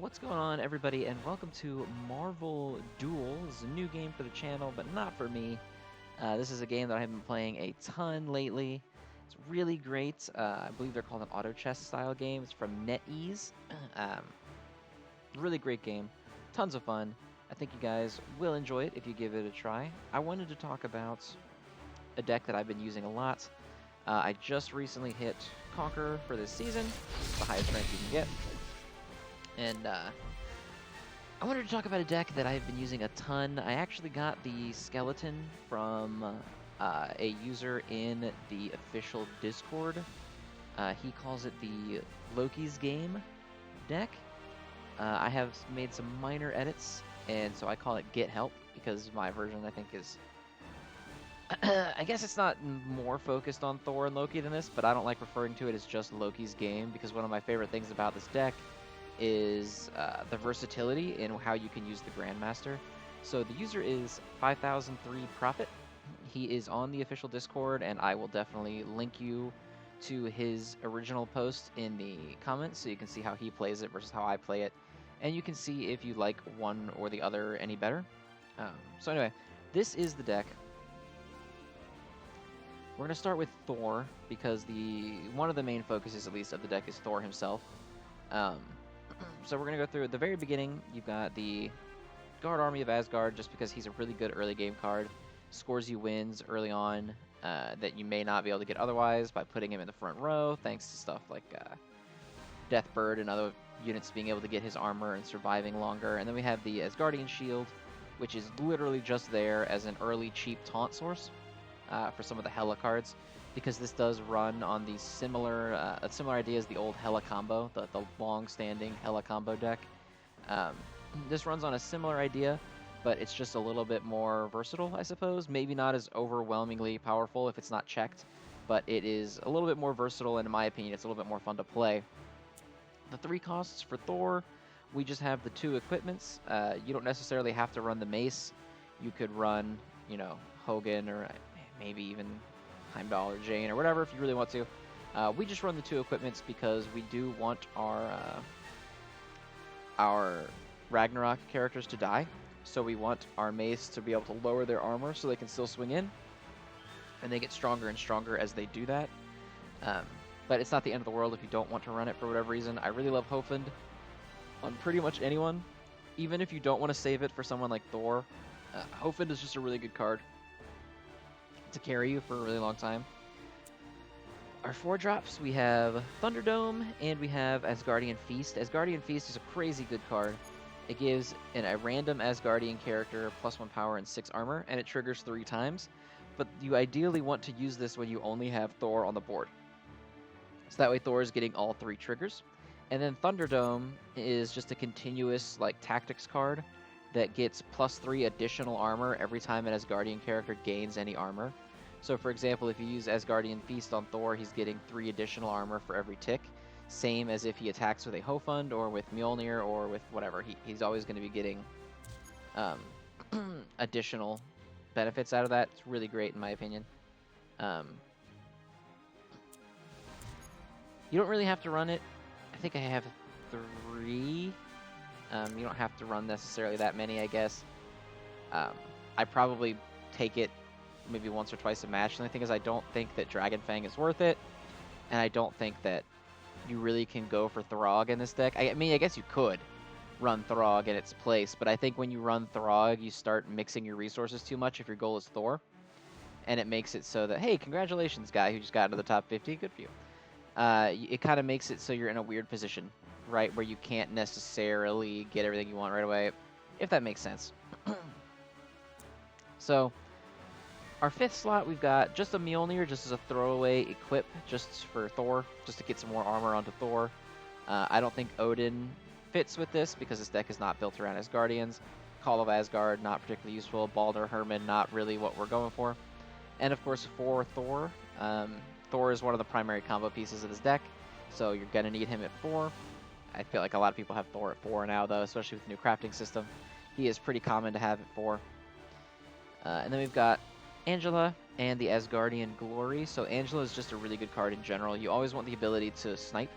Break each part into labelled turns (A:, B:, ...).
A: What's going on, everybody, and welcome to Marvel Duel. This is a new game for the channel, but not for me. This is a game that I've been playing a ton lately. It's really great. I believe they're called an auto chess style game. It's from NetEase. um, really great game. Tons of fun. I think you guys will enjoy it if you give it a try. I wanted to talk about a deck that I've been using a lot. I just recently hit Conqueror for this season. It's the highest rank you can get. And I wanted to talk about a deck that I've been using a ton. I actually got the skeleton from a user in the official Discord. He calls it the Loki's Game deck. I have made some minor edits, and so I call it Get Help because my version, I think, is... I guess it's not more focused on Thor and Loki than this, but I don't like referring to it as just Loki's Game because one of my favorite things about this deck is the versatility in how you can use the Grandmaster. So the user is 5003 Profit. He is on the official Discord, and I will definitely link you to his original post in the comments so you can see how he plays it versus how I play it. And you can see if you like one or the other any better. So anyway, this is the deck. We're going to start with Thor because one of the main focuses, at least, of the deck is Thor himself. So we're going to go through at the very beginning. You've got the Guard Army of Asgard, just because he's a really good early game card. Scores you wins early on that you may not be able to get otherwise by putting him in the front row, thanks to stuff like Deathbird and other units being able to get his armor and surviving longer. And then we have the Asgardian Shield, which is literally just there as an early cheap taunt source for some of the Hela cards, because this does run on the similar idea as the old Hela combo, the long-standing Hela combo deck. This runs on a similar idea, but it's just a little bit more versatile, I suppose. Maybe not as overwhelmingly powerful if it's not checked, but it is a little bit more versatile, and in my opinion, it's a little bit more fun to play. The 3 costs for Thor, we just have the 2 equipments. You don't necessarily have to run the mace. You could run, Hogan or maybe even Heimdall or Jane or whatever if you really want to. We just run the 2 equipments because we do want our Ragnarok characters to die. So we want our mace to be able to lower their armor so they can still swing in. And they get stronger and stronger as they do that. But it's not the end of the world if you don't want to run it for whatever reason. I really love Hofund on pretty much anyone. Even if you don't want to save it for someone like Thor, Hofund is just a really good card to carry you for a really long time. Our 4 drops, we have Thunderdome and we have Asgardian Feast. Asgardian Feast is a crazy good card. It gives a random Asgardian character +1 power and 6 armor, and it triggers 3 times. But you ideally want to use this when you only have Thor on the board. So that way Thor is getting all 3 triggers. And then Thunderdome is just a continuous tactics card that gets +3 additional armor every time an Asgardian character gains any armor. So for example, if you use Asgardian Feast on Thor, he's getting 3 additional armor for every tick. Same as if he attacks with a Hofund or with Mjolnir or with whatever. He's always going to be getting additional benefits out of that. It's really great in my opinion. You don't really have to run it. I think I have 3. You don't have to run necessarily that many, I guess. I probably take it maybe once or twice a match. The only thing is I don't think that Dragonfang is worth it, and I don't think that you really can go for Throg in this deck. I mean, I guess you could run Throg in its place, but I think when you run Throg, you start mixing your resources too much if your goal is Thor, and it makes it so that, hey, congratulations, guy who just got into the top 50, good for you. It kind of makes it so you're in a weird position, right, where you can't necessarily get everything you want right away, if that makes sense. So, our 5th slot, we've got just a Mjolnir, just as a throwaway equip, just for Thor, just to get some more armor onto Thor. I don't think Odin fits with this, because this deck is not built around Asgardians. Call of Asgard, not particularly useful. Baldur Herman, not really what we're going for. And of course, for Thor, Thor is one of the primary combo pieces of this deck, so you're going to need him at 4. I feel like a lot of people have Thor at 4 now, though, especially with the new crafting system. He is pretty common to have at 4. And then we've got Angela and the Asgardian Glory. So Angela is just a really good card in general. You always want the ability to snipe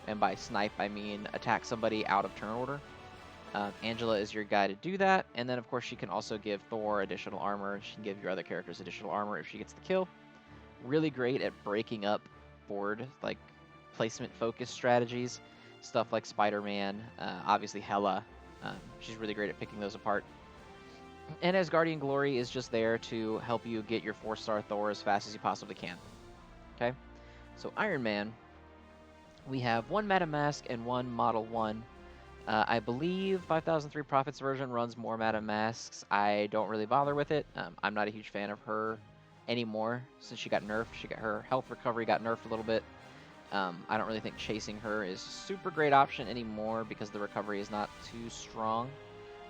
A: and by snipe I mean attack somebody out of turn order. Angela is your guy to do that, and then of course she can also give Thor additional armor. She can give your other characters additional armor if she gets the kill. Really great at breaking up board, like placement focus strategies, stuff like Spider-Man, obviously Hela. She's really great at picking those apart. And as Guardian Glory is just there to help you get your 4-star Thor as fast as you possibly can. Okay, so Iron Man, we have 1 Madam Mask and 1 Model 1. I believe 5003 Profits version runs more Madam Masks. I don't really bother with it. I'm not a huge fan of her anymore since she got nerfed. Her health recovery got nerfed a little bit. I don't really think chasing her is a super great option anymore because the recovery is not too strong.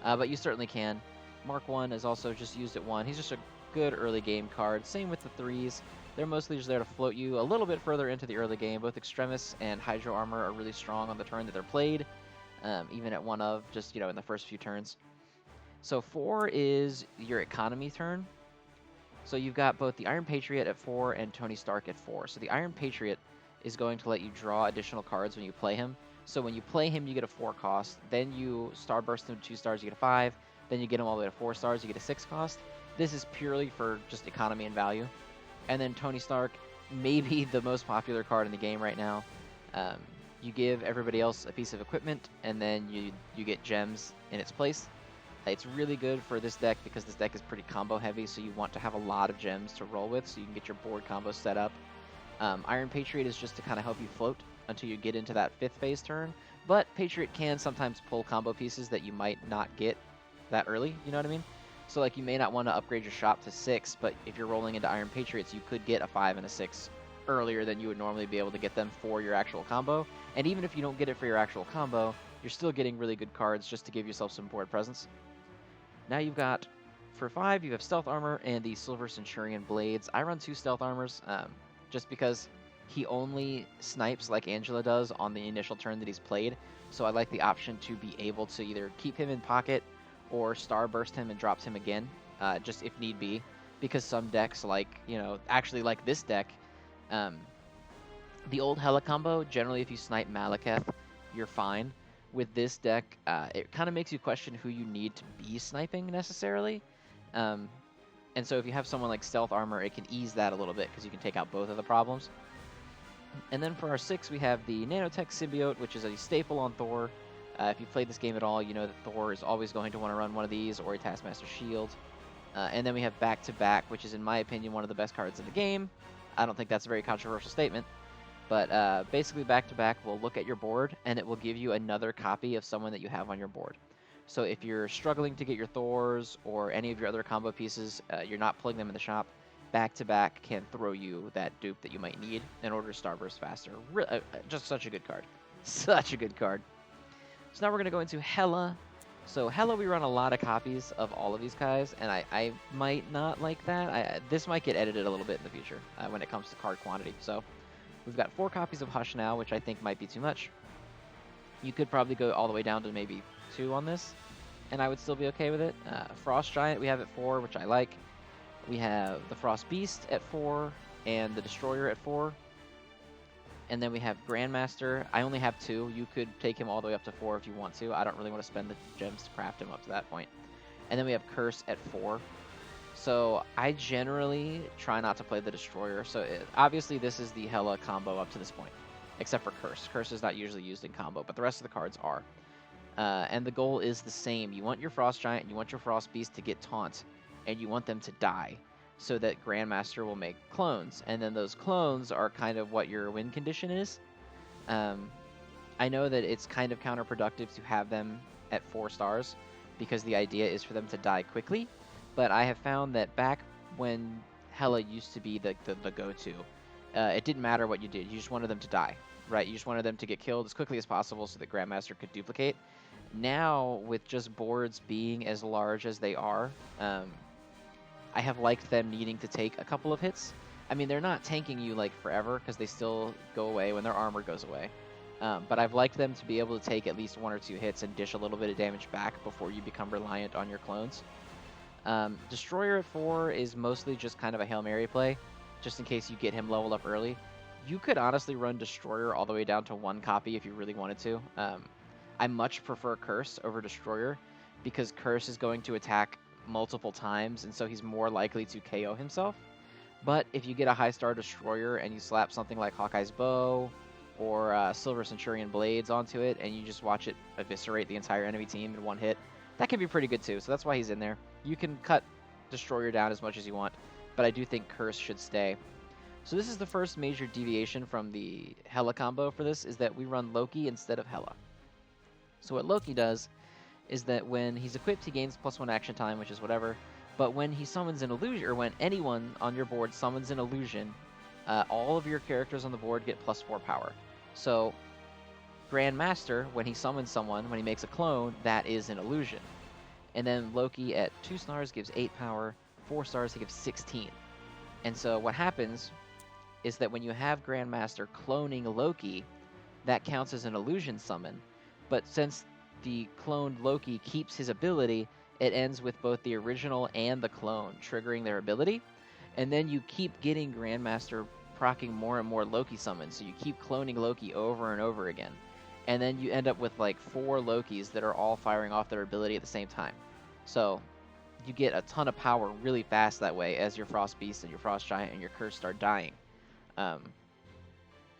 A: But you certainly can. Mark 1 is also just used at 1. He's just a good early game card. Same with the 3s. They're mostly just there to float you a little bit further into the early game. Both Extremis and Hydro Armor are really strong on the turn that they're played. Even at 1 of, just, in the first few turns. So 4 is your economy turn. So you've got both the Iron Patriot at 4 and Tony Stark at 4. So the Iron Patriot is going to let you draw additional cards when you play him. So when you play him, you get a 4 cost. Then you Starburst him to 2 stars, you get a 5. Then you get him all the way to 4 stars, you get a 6 cost. This is purely for just economy and value. And then Tony Stark, maybe the most popular card in the game right now. You give everybody else a piece of equipment, and then you get gems in its place. It's really good for this deck because this deck is pretty combo heavy, so you want to have a lot of gems to roll with so you can get your board combo set up. Iron Patriot is just to kind of help you float until you get into that 5th phase turn, but Patriot can sometimes pull combo pieces that you might not get that early, you know what I mean? So like you may not want to upgrade your shop to 6, but if you're rolling into Iron Patriots, you could get a 5 and a 6 earlier than you would normally be able to get them for your actual combo. And even if you don't get it for your actual combo, you're still getting really good cards just to give yourself some board presence. Now you've got, for 5, you have Stealth Armor and the Silver Centurion Blades. I run 2 Stealth Armors just because he only snipes like Angela does on the initial turn that he's played. So I like the option to be able to either keep him in pocket or Starburst him and drops him again, just if need be. Because some decks, like, actually like this deck, the old Hela combo, generally if you snipe Malekith, you're fine. With this deck, it kind of makes you question who you need to be sniping necessarily. And so if you have someone like Stealth Armor, it can ease that a little bit because you can take out both of the problems. And then for our 6, we have the Nanotech Symbiote, which is a staple on Thor. If you've played this game at all, you know that Thor is always going to want to run one of these or a Taskmaster Shield. And then we have Back to Back, which is, in my opinion, one of the best cards in the game. I don't think that's a very controversial statement. But basically, Back to Back will look at your board, and it will give you another copy of someone that you have on your board. So if you're struggling to get your Thors or any of your other combo pieces, you're not pulling them in the shop, Back to Back can throw you that dupe that you might need in order to Starburst faster. Just such a good card. Such a good card. So now we're going to go into Hela. So Hela, we run a lot of copies of all of these guys, and I might not like that. This might get edited a little bit in the future when it comes to card quantity. So we've got 4 copies of Hush now, which I think might be too much. You could probably go all the way down to maybe 2 on this, and I would still be okay with it. Frost Giant we have at 4, which I like. We have the Frost Beast at 4, and the Destroyer at 4. And then we have Grandmaster. I only have 2. You could take him all the way up to 4 if you want to. I don't really want to spend the gems to craft him up to that point. And then we have Curse at 4. So I generally try not to play the Destroyer. So obviously this is the Hela combo up to this point, except for Curse. Curse is not usually used in combo, but the rest of the cards are. And the goal is the same. You want your Frost Giant, and you want your Frost Beast to get taunt, and you want them to die, so that Grandmaster will make clones. And then those clones are kind of what your win condition is. I know that it's kind of counterproductive to have them at 4 stars, because the idea is for them to die quickly. But I have found that back when Hela used to be the go-to, it didn't matter what you did. You just wanted them to die, right? You just wanted them to get killed as quickly as possible so that Grandmaster could duplicate. Now, with just boards being as large as they are, I have liked them needing to take a couple of hits. I mean, they're not tanking you like forever because they still go away when their armor goes away. But I've liked them to be able to take at least 1 or 2 hits and dish a little bit of damage back before you become reliant on your clones. Destroyer at 4 is mostly just kind of a Hail Mary play, just in case you get him leveled up early. You could honestly run Destroyer all the way down to 1 copy if you really wanted to. I much prefer Curse over Destroyer because Curse is going to attack multiple times, and so he's more likely to KO himself. But if you get a high star Destroyer and you slap something like Hawkeye's Bow or Silver Centurion Blades onto it, and you just watch it eviscerate the entire enemy team in 1 hit, that can be pretty good too. So that's why he's in there. You can cut Destroyer down as much as you want, but I do think Curse should stay. So this is the first major deviation from the Hela combo for this, is that we run Loki instead of Hela. So what Loki does is that when he's equipped, he gains +1 action time, which is whatever. But when he summons an illusion, or when anyone on your board summons an illusion, all of your characters on the board get +4 power. So Grandmaster, when he summons someone, when he makes a clone, that is an illusion. And then Loki at 2 stars gives 8 power, 4 stars he gives 16. And so what happens is that when you have Grandmaster cloning Loki, that counts as an illusion summon. But since the cloned Loki keeps his ability, it ends with both the original and the clone triggering their ability. And then you keep getting Grandmaster proccing more and more Loki summons, so you keep cloning Loki over and over again. And then you end up with like 4 Lokis that are all firing off their ability at the same time. So you get a ton of power really fast that way as your Frost Beast and your Frost Giant and your Curse start dying.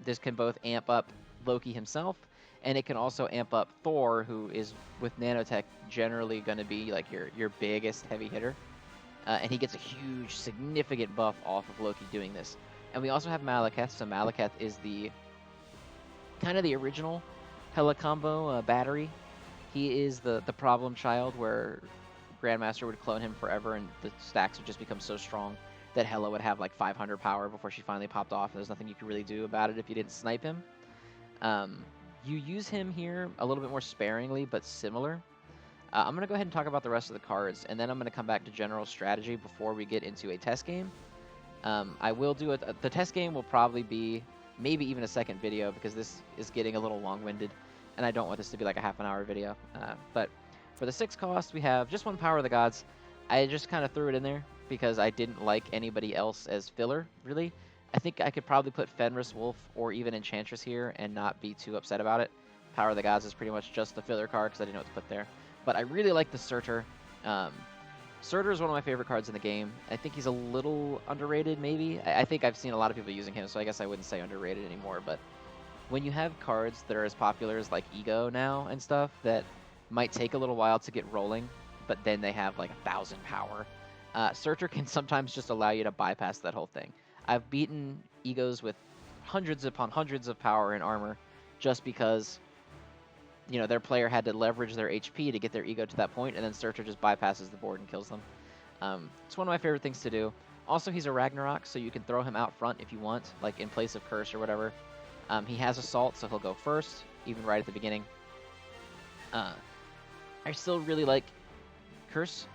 A: This can both amp up Loki himself, and it can also amp up Thor, who is, with Nanotech, generally going to be like your biggest heavy hitter. And he gets a huge, significant buff off of Loki doing this. And we also have Malekith, so Malekith is the kind of the original Hela combo battery. He is the problem child where Grandmaster would clone him forever and the stacks would just become so strong that Hela would have like 500 power before she finally popped off. There's nothing you could really do about it if you didn't snipe him. You use him here a little bit more sparingly, but similar. I'm going to go ahead and talk about the rest of the cards, and then I'm going to come back to general strategy before we get into a test game. I will do it. The test game will probably be maybe even a second video because this is getting a little long-winded, and I don't want this to be like a half-an-hour video. But for the 6 cost, we have just 1 Power of the Gods. I just kind of threw it in there because I didn't like anybody else as filler, really. I think I could probably put Fenris Wolf or even Enchantress here and not be too upset about it. Power of the Gods is pretty much just the filler card because I didn't know what to put there. But I really like the Surtur. Surtur is one of my favorite cards in the game. I think he's a little underrated, maybe. I think I've seen a lot of people using him, so I guess I wouldn't say underrated anymore. But when you have cards that are as popular as like Ego now and stuff that might take a little while to get rolling, but then they have like 1,000 power, Surtur can sometimes just allow you to bypass that whole thing. I've beaten Egos with hundreds upon hundreds of power and armor just because, you know, their player had to leverage their HP to get their Ego to that point, and then Surtur just bypasses the board and kills them. It's one of my favorite things to do. Also, he's a Ragnarok, so you can throw him out front if you want, like in place of Curse or whatever. He has Assault, so he'll go first, even right at the beginning. I still really like Curse,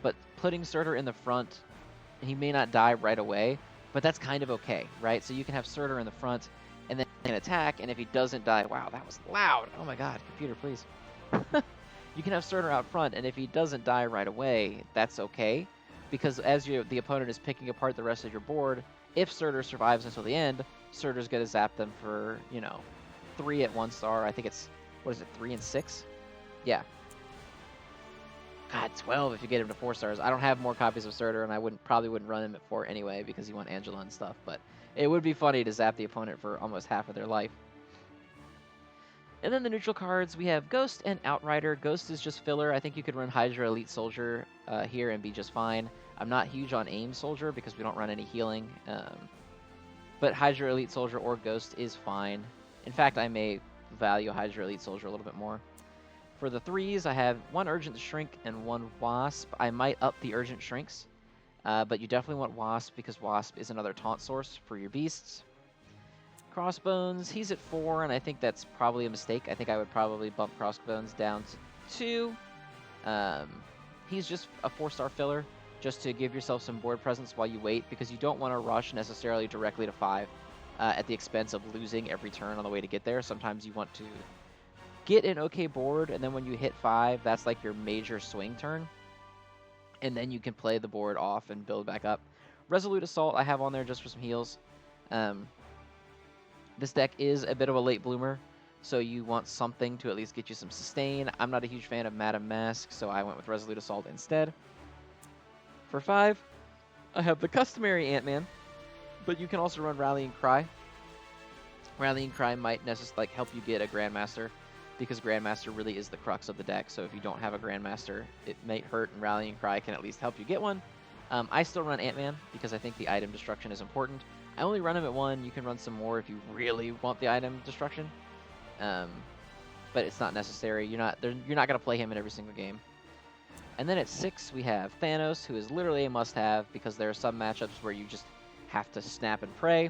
A: but putting Surtur in the front, he may not die right away, but that's kind of okay, right? So you can have Surtur in the front, and then he can attack, and if he doesn't die... Wow, that was loud! Oh my god, computer, please. You can have Surtur out front, and if he doesn't die right away, that's okay, because as the opponent is picking apart the rest of your board, if Surtur survives until the end, Surtur's going to zap them for, you know, 3 at 1 star. I think it's, what is it, 3 and 6? Yeah. God, 12 if you get him to 4 stars. I don't have more copies of Surtur, and I probably wouldn't run him at 4 anyway because you want Angela and stuff, but it would be funny to zap the opponent for almost half of their life. And then the neutral cards, we have Ghost and Outrider. Ghost is just filler. I think you could run Hydra Elite Soldier here and be just fine. I'm not huge on Aim Soldier because we don't run any healing, but Hydra Elite Soldier or Ghost is fine. In fact, I may value Hydra Elite Soldier a little bit more. For the 3s, I have 1 Urgent Shrink and 1 Wasp. I might up the Urgent Shrinks, but you definitely want Wasp because Wasp is another taunt source for your beasts. Crossbones, he's at 4, and I think that's probably a mistake. I think I would probably bump Crossbones down to 2. He's just a 4-star filler, just to give yourself some board presence while you wait, because you don't want to rush necessarily directly to 5 at the expense of losing every turn on the way to get there. Sometimes you want to get an okay board, and then when you hit 5, that's like your major swing turn, and then you can play the board off and build back up. Resolute Assault I have on there just for some heals. This deck is a bit of a late bloomer, so you want something to at least get you some sustain. I'm not a huge fan of Madame Mask, so I went with Resolute Assault instead. For 5, I have the customary Ant-Man, but you can also run Rallying Cry. Rallying Cry might like help you get a Grandmaster, because Grandmaster really is the crux of the deck, so if you don't have a Grandmaster, it might hurt, and Rallying Cry can at least help you get one. I still run Ant-Man, because I think the item destruction is important. I only run him at 1. You can run some more if you really want the item destruction, but it's not necessary. You're not going to play him in every single game. And then at 6, we have Thanos, who is literally a must-have, because there are some matchups where you just have to snap and pray.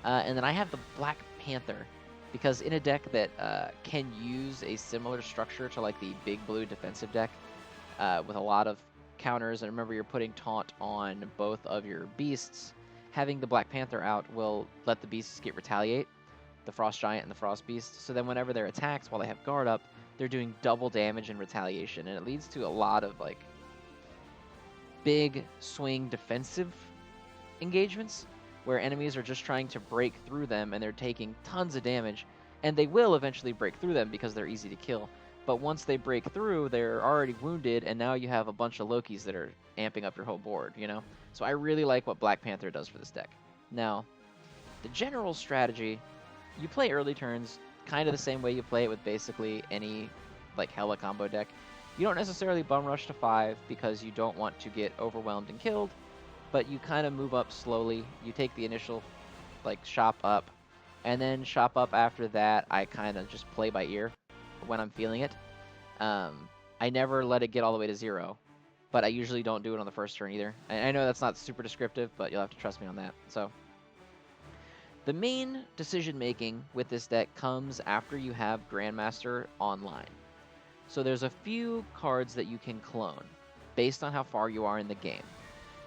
A: And then I have the Black Panther, because in a deck that can use a similar structure to like the big blue defensive deck with a lot of counters, and remember you're putting taunt on both of your beasts, having the Black Panther out will let the beasts get retaliate, the Frost Giant and the Frost Beast, so then whenever they're attacked while they have guard up, they're doing double damage and retaliation, and it leads to a lot of like big swing defensive engagements where enemies are just trying to break through them and they're taking tons of damage, and they will eventually break through them because they're easy to kill. But once they break through, they're already wounded, and now you have a bunch of Lokis that are amping up your whole board, you know? So I really like what Black Panther does for this deck. Now, the general strategy, you play early turns kind of the same way you play it with basically any like Hela combo deck. You don't necessarily bum rush to 5 because you don't want to get overwhelmed and killed, but you kind of move up slowly. You take the initial like shop up, and then shop up after that. I kind of just play by ear when I'm feeling it. I never let it get all the way to 0, but I usually don't do it on the first turn either. I know that's not super descriptive, but you'll have to trust me on that. So the main decision making with this deck comes after you have Grandmaster online. So there's a few cards that you can clone based on how far you are in the game.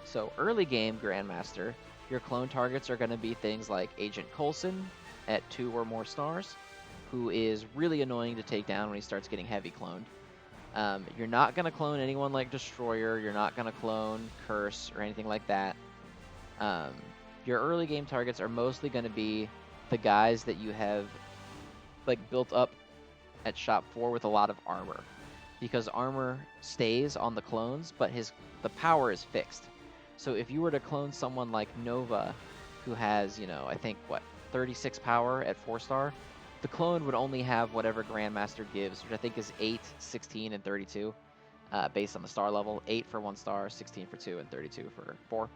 A: So early game Grandmaster, your clone targets are going to be things like Agent Coulson at 2 or more stars, who is really annoying to take down when he starts getting heavy cloned. You're not going to clone anyone like Destroyer. You're not going to clone Curse or anything like that. Your early game targets are mostly going to be the guys that you have like built up at shop 4 with a lot of armor, because armor stays on the clones, but the power is fixed. So if you were to clone someone like Nova, who has, you know, I think, 36 power at 4-star, the clone would only have whatever Grandmaster gives, which I think is 8, 16, and 32, based on the star level. 8 for 1 star, 16 for 2, and 32 for 4.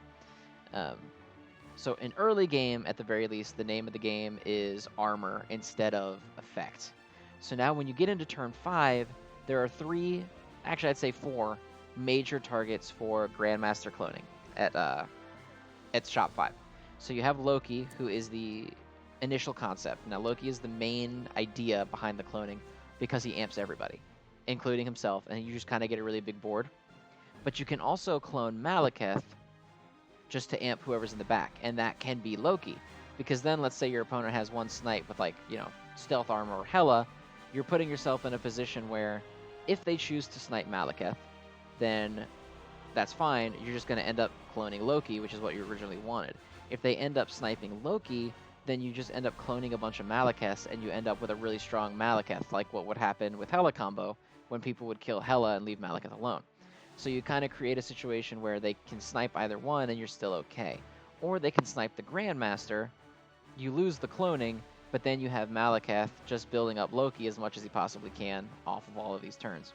A: So in early game, at the very least, the name of the game is armor instead of effect. So now when you get into turn 5, there are 3, actually I'd say 4, major targets for Grandmaster cloning at shop 5. So you have Loki, who is the initial concept. Now Loki is the main idea behind the cloning because he amps everybody, including himself, and you just kind of get a really big board. But you can also clone Malekith just to amp whoever's in the back, and that can be Loki, because then let's say your opponent has 1 snipe with like, you know, stealth armor or Hela, you're putting yourself in a position where if they choose to snipe Malekith, then that's fine. You're just going to end up cloning Loki, which is what you originally wanted. If they end up sniping Loki, then you just end up cloning a bunch of Malekiths, and you end up with a really strong Malekith, like what would happen with Hela combo when people would kill Hela and leave Malekith alone. So you kind of create a situation where they can snipe either one and you're still okay. Or they can snipe the Grandmaster, you lose the cloning, but then you have Malekith just building up Loki as much as he possibly can off of all of these turns.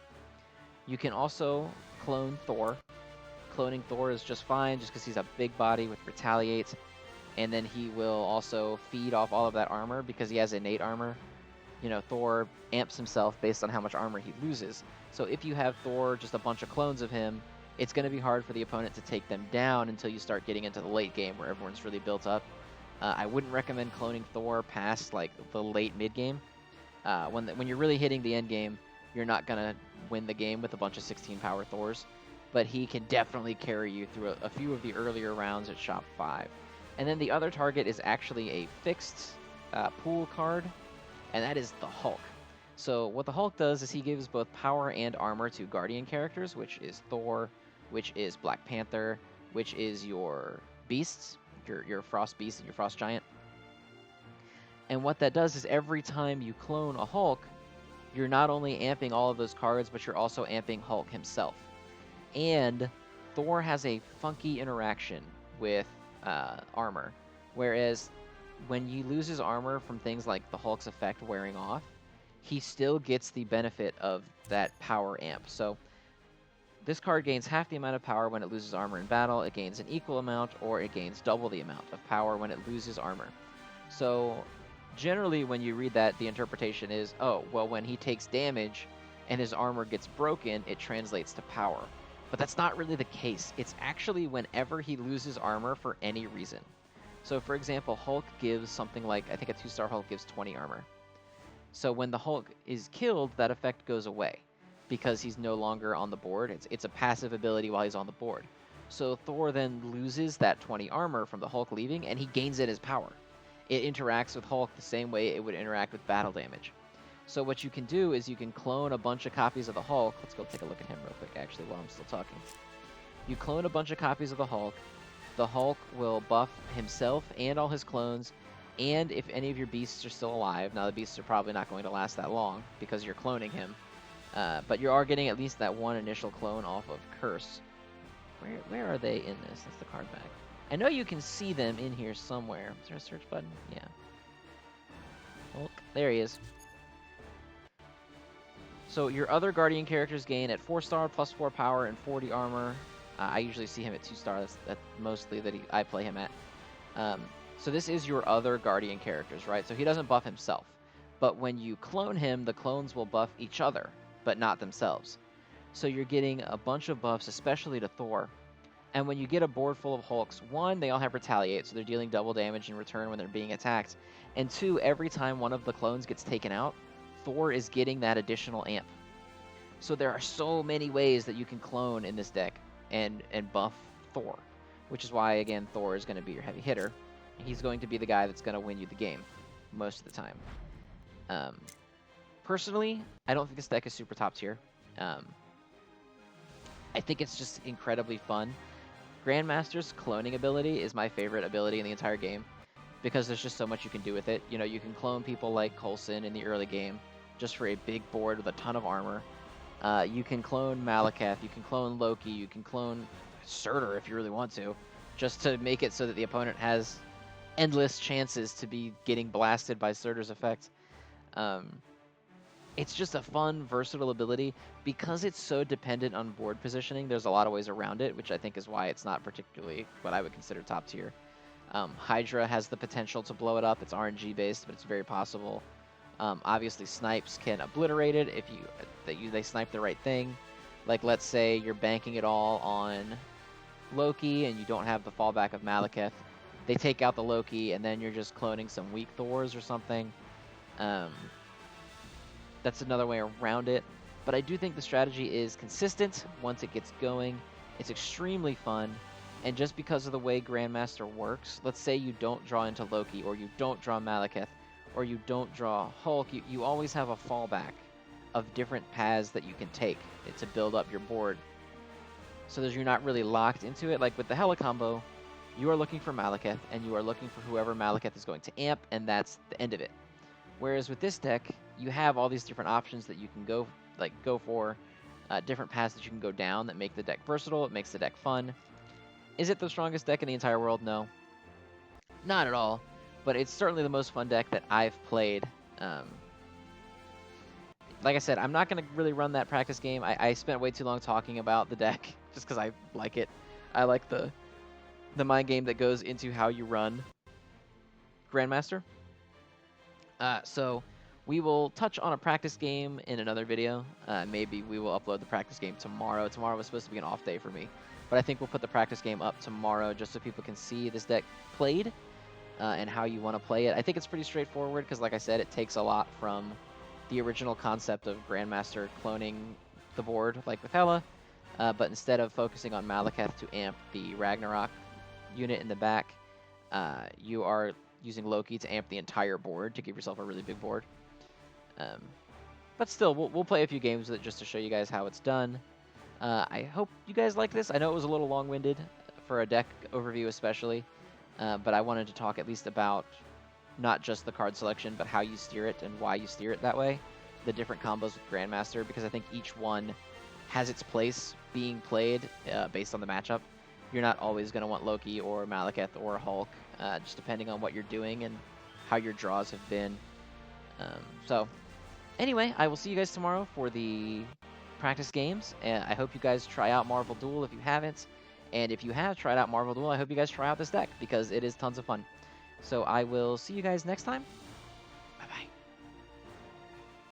A: You can also clone Thor. Cloning Thor is just fine, just because he's a big body with Retaliate, and then he will also feed off all of that armor because he has innate armor. You know, Thor amps himself based on how much armor he loses. So if you have Thor, just a bunch of clones of him, it's going to be hard for the opponent to take them down until you start getting into the late game where everyone's really built up. I wouldn't recommend cloning Thor past like the late mid game. When you're really hitting the end game, you're not going to win the game with a bunch of 16 power Thors, but he can definitely carry you through a few of the earlier rounds at shop 5. And then the other target is actually a fixed pool card, and that is the Hulk. So what the Hulk does is he gives both power and armor to Guardian characters, which is Thor, which is Black Panther, which is your beasts, your Frost Beast and your Frost Giant. And what that does is every time you clone a Hulk, you're not only amping all of those cards, but you're also amping Hulk himself. And Thor has a funky interaction with armor, whereas when you lose his armor from things like the Hulk's effect wearing off, he still gets the benefit of that power amp. So this card gains half the amount of power when it loses armor in battle, it gains an equal amount, or it gains double the amount of power when it loses armor. So generally when you read that, the interpretation is, oh, well, when he takes damage and his armor gets broken, it translates to power. But that's not really the case. It's actually whenever he loses armor for any reason. So for example, Hulk gives something like, I think a 2-star Hulk gives 20 armor. So when the Hulk is killed, that effect goes away because he's no longer on the board. It's a passive ability while he's on the board. So Thor then loses that 20 armor from the Hulk leaving, and he gains it as power. It interacts with Hulk the same way it would interact with battle damage. So what you can do is you can clone a bunch of copies of the Hulk. Let's go take a look at him real quick, actually, while I'm still talking. You clone a bunch of copies of the Hulk. The Hulk will buff himself and all his clones, and if any of your beasts are still alive. Now, the beasts are probably not going to last that long because you're cloning him. But you are getting at least that one initial clone off of Curse. Where are they in this? That's the card back. I know you can see them in here somewhere. Is there a search button? Yeah. Hulk. There he is. So your other Guardian characters gain at 4-star, plus 4 power, and 40 armor. I usually see him at 2-star. That's mostly that I play him at. So this is your other Guardian characters, right? So he doesn't buff himself. But when you clone him, the clones will buff each other, but not themselves. So you're getting a bunch of buffs, especially to Thor. And when you get a board full of Hulks, 1, they all have Retaliate, so they're dealing double damage in return when they're being attacked. And 2, every time one of the clones gets taken out, Thor is getting that additional amp. So there are so many ways that you can clone in this deck and buff Thor, which is why, again, Thor is going to be your heavy hitter. He's going to be the guy that's going to win you the game most of the time. Personally, I don't think this deck is super top tier. I think it's just incredibly fun. Grandmaster's cloning ability is my favorite ability in the entire game because there's just so much you can do with it. You know, you can clone people like Coulson in the early game just for a big board with a ton of armor. You can clone Malekith, you can clone Loki, you can clone Surtur if you really want to, just to make it so that the opponent has endless chances to be getting blasted by Surtur's effect. It's just a fun, versatile ability. Because it's so dependent on board positioning, there's a lot of ways around it, which I think is why it's not particularly what I would consider top tier. Hydra has the potential to blow it up. It's RNG based, but it's very possible. Obviously, snipes can obliterate it if they snipe the right thing. Like, let's say you're banking it all on Loki and you don't have the fallback of Malekith. They take out the Loki, and then you're just cloning some weak Thors or something. That's another way around it. But I do think the strategy is consistent once it gets going. It's extremely fun. And just because of the way Grandmaster works, let's say you don't draw into Loki, or you don't draw Malekith, or you don't draw Hulk, you always have a fallback of different paths that you can take to build up your board. So that you're not really locked into it. Like with the Hela combo, you are looking for Malekith, and you are looking for whoever Malekith is going to amp, and that's the end of it. Whereas with this deck, you have all these different options that you can go for, different paths that you can go down that make the deck versatile. It makes the deck fun. Is it the strongest deck in the entire world? No. Not at all. But it's certainly the most fun deck that I've played. Like I said, I'm not going to really run that practice game. I spent way too long talking about the deck just because I like it. I like the mind game that goes into how you run Grandmaster. So we will touch on a practice game in another video. Maybe we will upload the practice game tomorrow. Tomorrow was supposed to be an off day for me. But I think we'll put the practice game up tomorrow just so people can see this deck played and how you want to play it. I think it's pretty straightforward because, like I said, it takes a lot from the original concept of Grandmaster cloning the board, like with Hela. But instead of focusing on Malekith to amp the Ragnarok unit in the back, you are using Loki to amp the entire board to give yourself a really big board. But still, we'll play a few games with it just to show you guys how it's done. I hope you guys like this. I know it was a little long-winded for a deck overview especially, but I wanted to talk at least about not just the card selection, but how you steer it and why you steer it that way. The different combos with Grandmaster, because I think each one has its place being played based on the matchup. You're not always going to want Loki or Malekith or Hulk, just depending on what you're doing and how your draws have been. So anyway, I will see you guys tomorrow for the practice games. And I hope you guys try out Marvel Duel if you haven't. And if you have tried out Marvel Duel, I hope you guys try out this deck because it is tons of fun. So I will see you guys next time.